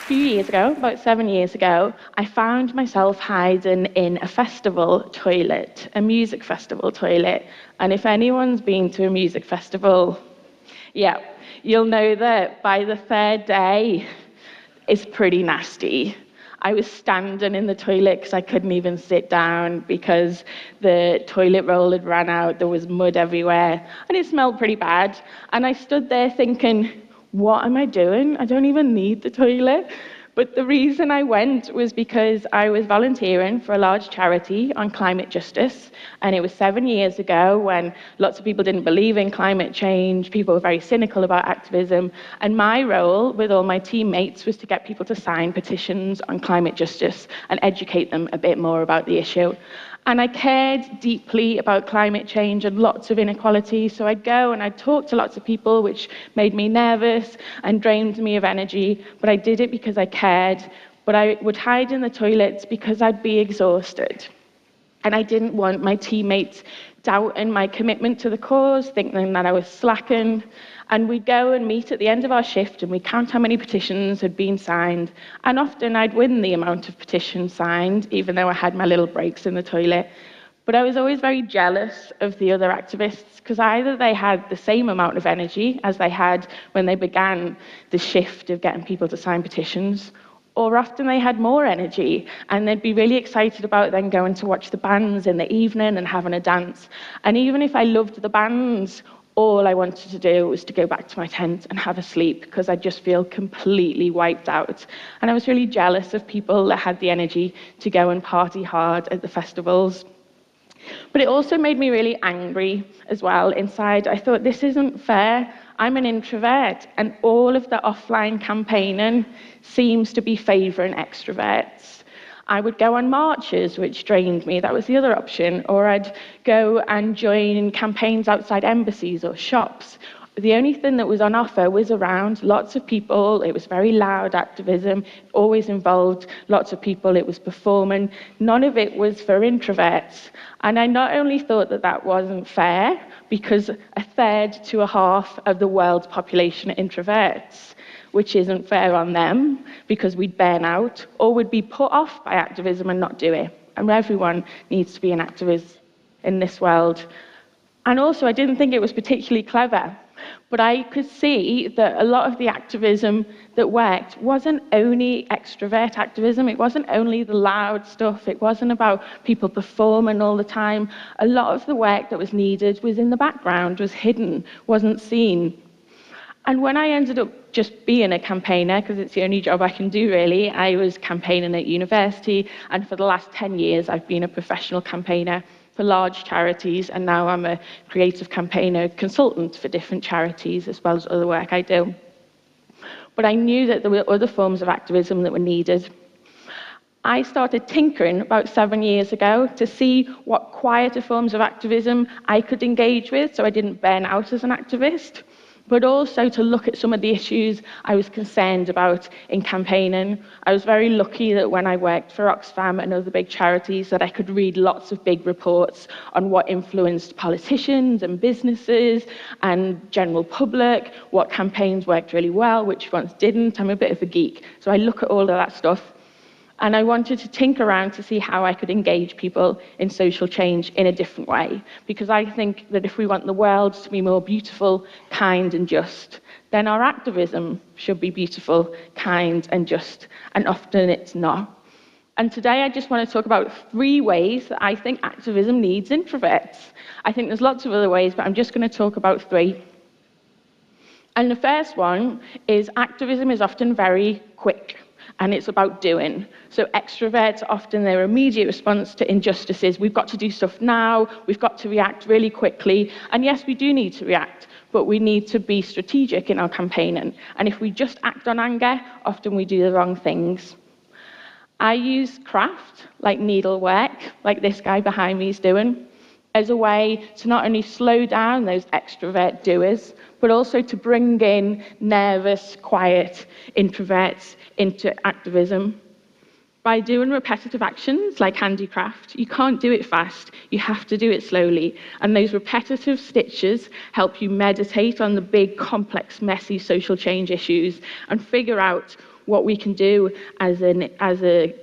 few years ago, about 7 years ago, I found myself hiding in a festival toilet, a music festival toilet. And if anyone's been to a music festival, yeah, you'll know that by the third day, it's pretty nasty. I was standing in the toilet because I couldn't even sit down because the toilet roll had run out, there was mud everywhere, and it smelled pretty bad. And I stood there thinking, what am I doing? I don't even need the toilet. But the reason I went was because I was volunteering for a large charity on climate justice, and it was 7 years ago when lots of people didn't believe in climate change, people were very cynical about activism, and my role with all my teammates was to get people to sign petitions on climate justice and educate them a bit more about the issue. And I cared deeply about climate change and lots of inequality, so I'd go and I'd talk to lots of people, which made me nervous and drained me of energy, but I did it because I cared. But I would hide in the toilets because I'd be exhausted. And I didn't want my teammates doubting my commitment to the cause, thinking that I was slacking. And we'd go and meet at the end of our shift and we'd count how many petitions had been signed. And often I'd win the amount of petitions signed, even though I had my little breaks in the toilet. But I was always very jealous of the other activists because either they had the same amount of energy as they had when they began the shift of getting people to sign petitions, or often they had more energy and they'd be really excited about then going to watch the bands in the evening and having a dance. And even if I loved the bands, all I wanted to do was to go back to my tent and have a sleep because I just feel completely wiped out. And I was really jealous of people that had the energy to go and party hard at the festivals. But it also made me really angry as well inside. I thought, this isn't fair. I'm an introvert, and all of the offline campaigning seems to be favouring extroverts. I would go on marches, which drained me. That was the other option. Or I'd go and join campaigns outside embassies or shops. The only thing that was on offer was around lots of people. It was very loud activism, always involved lots of people. It was performing. None of it was for introverts. And I not only thought that that wasn't fair, because a third to a half of the world's population are introverts, which isn't fair on them because we'd burn out or would be put off by activism and not do it. And everyone needs to be an activist in this world. And also, I didn't think it was particularly clever, but I could see that a lot of the activism that worked wasn't only extrovert activism, it wasn't only the loud stuff, it wasn't about people performing all the time. A lot of the work that was needed was in the background, was hidden, wasn't seen. And when I ended up just being a campaigner, because it's the only job I can do really, I was campaigning at university, and for the last 10 years I've been a professional campaigner for large charities, and now I'm a creative campaigner consultant for different charities as well as other work I do. But I knew that there were other forms of activism that were needed. I started tinkering about 7 years ago to see what quieter forms of activism I could engage with so I didn't burn out as an activist, but also to look at some of the issues I was concerned about in campaigning. I was very lucky that when I worked for Oxfam and other big charities that I could read lots of big reports on what influenced politicians and businesses and general public, what campaigns worked really well, which ones didn't. I'm a bit of a geek, so I look at all of that stuff. And I wanted to tinker around to see how I could engage people in social change in a different way. Because I think that if we want the world to be more beautiful, kind, and just, then our activism should be beautiful, kind, and just. And often it's not. And today I just want to talk about 3 ways that I think activism needs introverts. I think there's lots of other ways, but I'm just going to talk about 3. And the first one is activism is often very quick. And it's about doing. So extroverts, often their immediate response to injustices, we've got to do stuff now, we've got to react really quickly. And yes, we do need to react, but we need to be strategic in our campaigning. And if we just act on anger, often we do the wrong things. I use craft, like needlework, like this guy behind me is doing, as a way to not only slow down those extrovert doers, but also to bring in nervous, quiet introverts into activism. By doing repetitive actions like handicraft, you can't do it fast, you have to do it slowly. And those repetitive stitches help you meditate on the big, complex, messy social change issues and figure out what we can do as a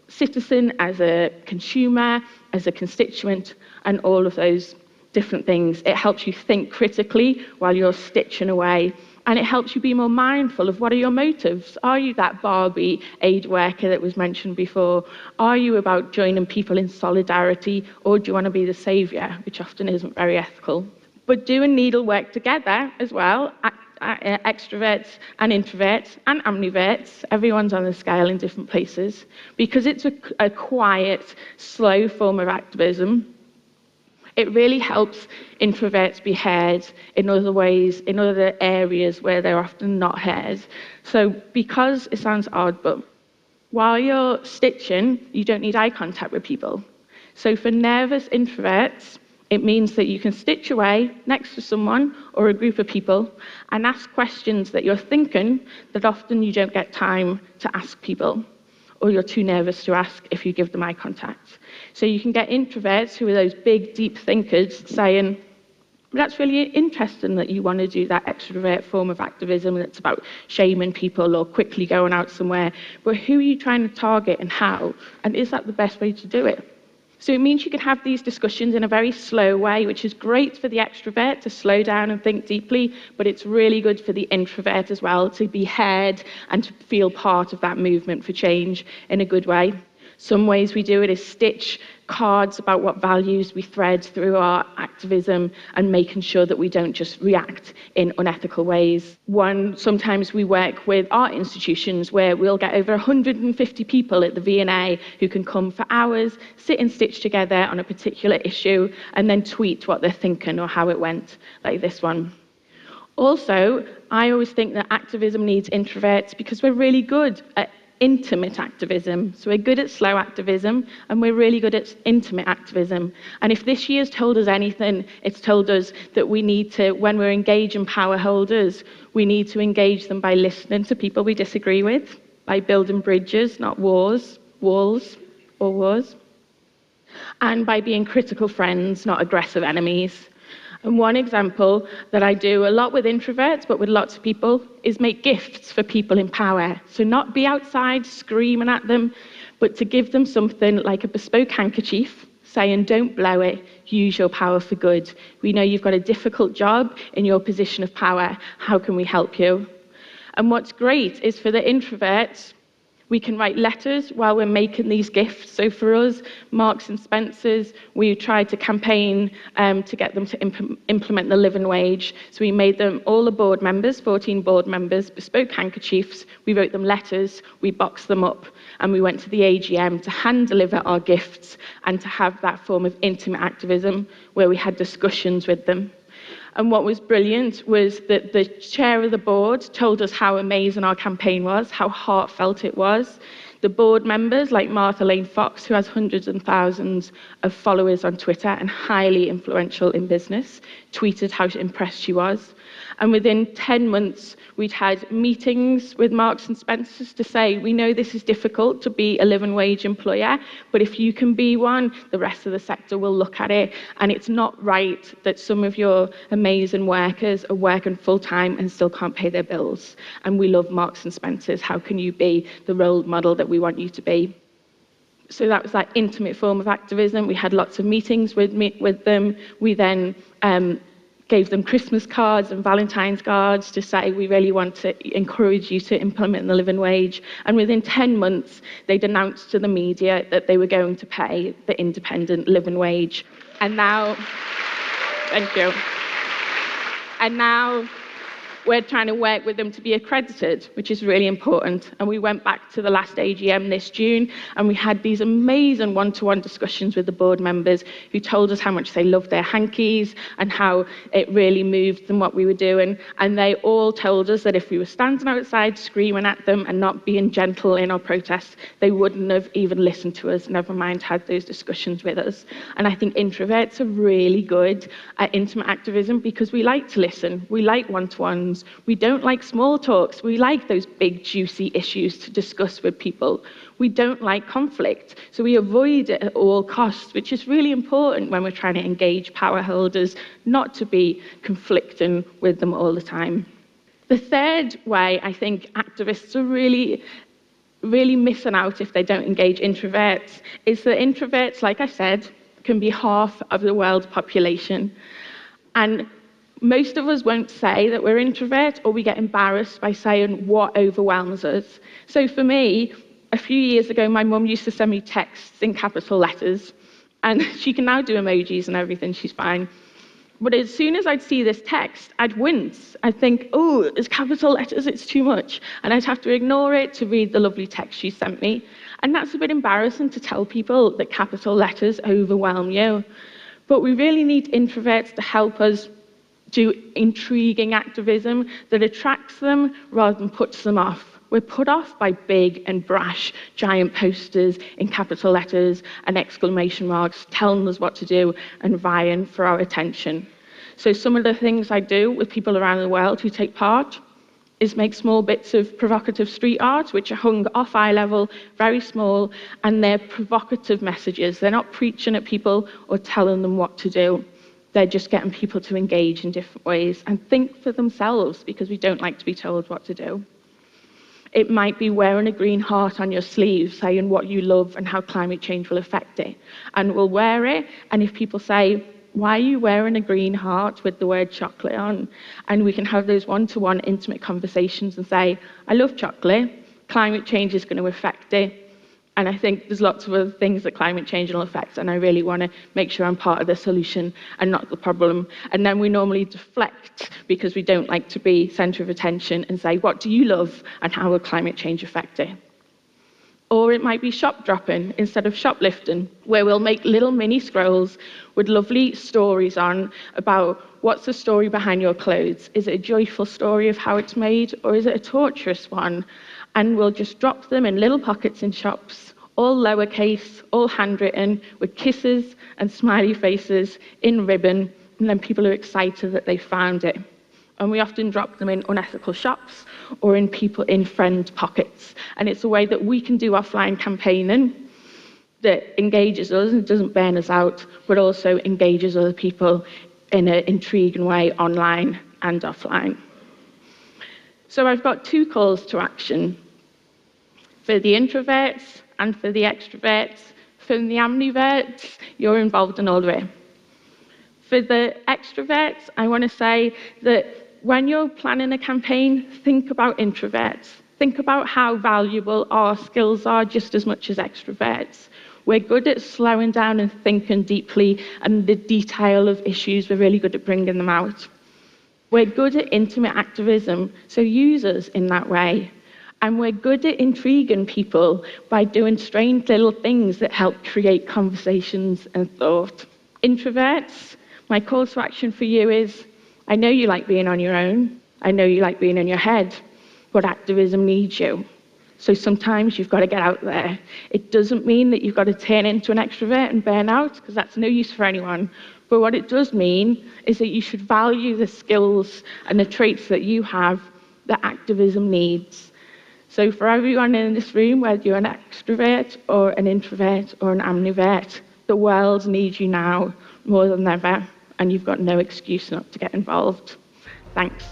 citizen, as a consumer, as a constituent, and all of those different things. It helps you think critically while you're stitching away, and it helps you be more mindful of what are your motives. Are you that Barbie aid worker that was mentioned before? Are you about joining people in solidarity, or do you want to be the saviour, which often isn't very ethical? But doing needlework together as well, extroverts and introverts and ambiverts, everyone's on the scale in different places, because it's a quiet, slow form of activism. It really helps introverts be heard in other ways, in other areas where they're often not heard. So because it sounds odd, but while you're stitching, you don't need eye contact with people. So for nervous introverts, it means that you can stitch away next to someone or a group of people and ask questions that you're thinking that often you don't get time to ask people, or you're too nervous to ask if you give them eye contact. So you can get introverts, who are those big, deep thinkers, saying, that's really interesting that you want to do that extrovert form of activism that's about shaming people or quickly going out somewhere, but who are you trying to target and how? And is that the best way to do it? So it means you can have these discussions in a very slow way, which is great for the extrovert to slow down and think deeply, but it's really good for the introvert as well to be heard and to feel part of that movement for change in a good way. Some ways we do it is stitch cards about what values we thread through our activism and making sure that we don't just react in unethical ways. Sometimes we work with art institutions where we'll get over 150 people at the V&A who can come for hours, sit and stitch together on a particular issue, and then tweet what they're thinking or how it went, like this one. Also, I always think that activism needs introverts because we're really good at intimate activism. So we're good at slow activism, and we're really good at intimate activism. And if this year's told us anything, it's told us that we need to, when we're engaging power holders, we need to engage them by listening to people we disagree with, by building bridges, not walls, and by being critical friends, not aggressive enemies. And one example that I do a lot with introverts, but with lots of people, is make gifts for people in power. So not be outside screaming at them, but to give them something like a bespoke handkerchief, saying, don't blow it, use your power for good. We know you've got a difficult job in your position of power. How can we help you? And what's great is for the introverts, we can write letters while we're making these gifts. So for us, Marks and Spencer's, we tried to campaign to get them to implement the living wage. So we made them, all the board members, 14 board members, bespoke handkerchiefs. We wrote them letters, we boxed them up, and we went to the AGM to hand deliver our gifts and to have that form of intimate activism where we had discussions with them. And what was brilliant was that the chair of the board told us how amazing our campaign was, how heartfelt it was. The board members, like Martha Lane Fox, who has hundreds and thousands of followers on Twitter and highly influential in business, tweeted how impressed she was. And within 10 months, we'd had meetings with Marks and Spencer's to say, we know this is difficult to be a living wage employer, but if you can be one, the rest of the sector will look at it. And it's not right that some of your amazing workers are working full time and still can't pay their bills. And we love Marks and Spencer's. How can you be the role model that we want you to be? So that was that intimate form of activism. We had lots of meetings with them. We then gave them Christmas cards and Valentine's cards to say, we really want to encourage you to implement the living wage. And within 10 months, they'd announced to the media that they were going to pay the independent living wage. And now, thank you. And now we're trying to work with them to be accredited, which is really important. And we went back to the last AGM this June, and we had these amazing one-to-one discussions with the board members who told us how much they loved their hankies and how it really moved them what we were doing. And they all told us that if we were standing outside screaming at them and not being gentle in our protests, they wouldn't have even listened to us, never mind had those discussions with us. And I think introverts are really good at intimate activism because we like to listen. We like one-to-ones. We don't like small talks. We like those big, juicy issues to discuss with people. We don't like conflict, so we avoid it at all costs, which is really important when we're trying to engage power holders, not to be conflicting with them all the time. The third way I think activists are really missing out if they don't engage introverts is that introverts, like I said, can be half of the world's population. And most of us won't say that we're introvert, or we get embarrassed by saying what overwhelms us. So for me, a few years ago, my mum used to send me texts in capital letters, and she can now do emojis and everything, she's fine. But as soon as I'd see this text, I'd wince. I'd think, oh, it's capital letters, it's too much. And I'd have to ignore it to read the lovely text she sent me. And that's a bit embarrassing to tell people that capital letters overwhelm you. But we really need introverts to help us do intriguing activism that attracts them rather than puts them off. We're put off by big and brash giant posters in capital letters and exclamation marks telling us what to do and vying for our attention. So some of the things I do with people around the world who take part is make small bits of provocative street art, which are hung off eye level, very small, and they're provocative messages. They're not preaching at people or telling them what to do. They're just getting people to engage in different ways and think for themselves, because we don't like to be told what to do. It might be wearing a green heart on your sleeve, saying what you love and how climate change will affect it. And we'll wear it, and if people say, why are you wearing a green heart with the word chocolate on? And we can have those one-to-one intimate conversations and say, I love chocolate, climate change is going to affect it. And I think there's lots of other things that climate change will affect, and I really want to make sure I'm part of the solution and not the problem. And then we normally deflect because we don't like to be centre of attention and say, what do you love and how will climate change affect it? Or it might be shop dropping instead of shoplifting, where we'll make little mini scrolls with lovely stories on about what's the story behind your clothes. Is it a joyful story of how it's made, or is it a torturous one? And we'll just drop them in little pockets in shops, all lowercase, all handwritten, with kisses and smiley faces in ribbon, and then people are excited that they found it. And we often drop them in unethical shops or in friend pockets. And it's a way that we can do offline campaigning that engages us and doesn't burn us out, but also engages other people in an intriguing way online and offline. So I've got two calls to action for the introverts and for the extroverts. For the ambiverts, you're involved in all of it. For the extroverts, I want to say that when you're planning a campaign, think about introverts. Think about how valuable our skills are just as much as extroverts. We're good at slowing down and thinking deeply, and the detail of issues, we're really good at bringing them out. We're good at intimate activism, so use us in that way. And we're good at intriguing people by doing strange little things that help create conversations and thought. Introverts, my call to action for you is, I know you like being on your own. I know you like being in your head, but activism needs you. So sometimes you've got to get out there. It doesn't mean that you've got to turn into an extrovert and burn out, because that's no use for anyone. But what it does mean is that you should value the skills and the traits that you have that activism needs. So for everyone in this room, whether you're an extrovert or an introvert or an ambivert, the world needs you now more than ever, and you've got no excuse not to get involved. Thanks.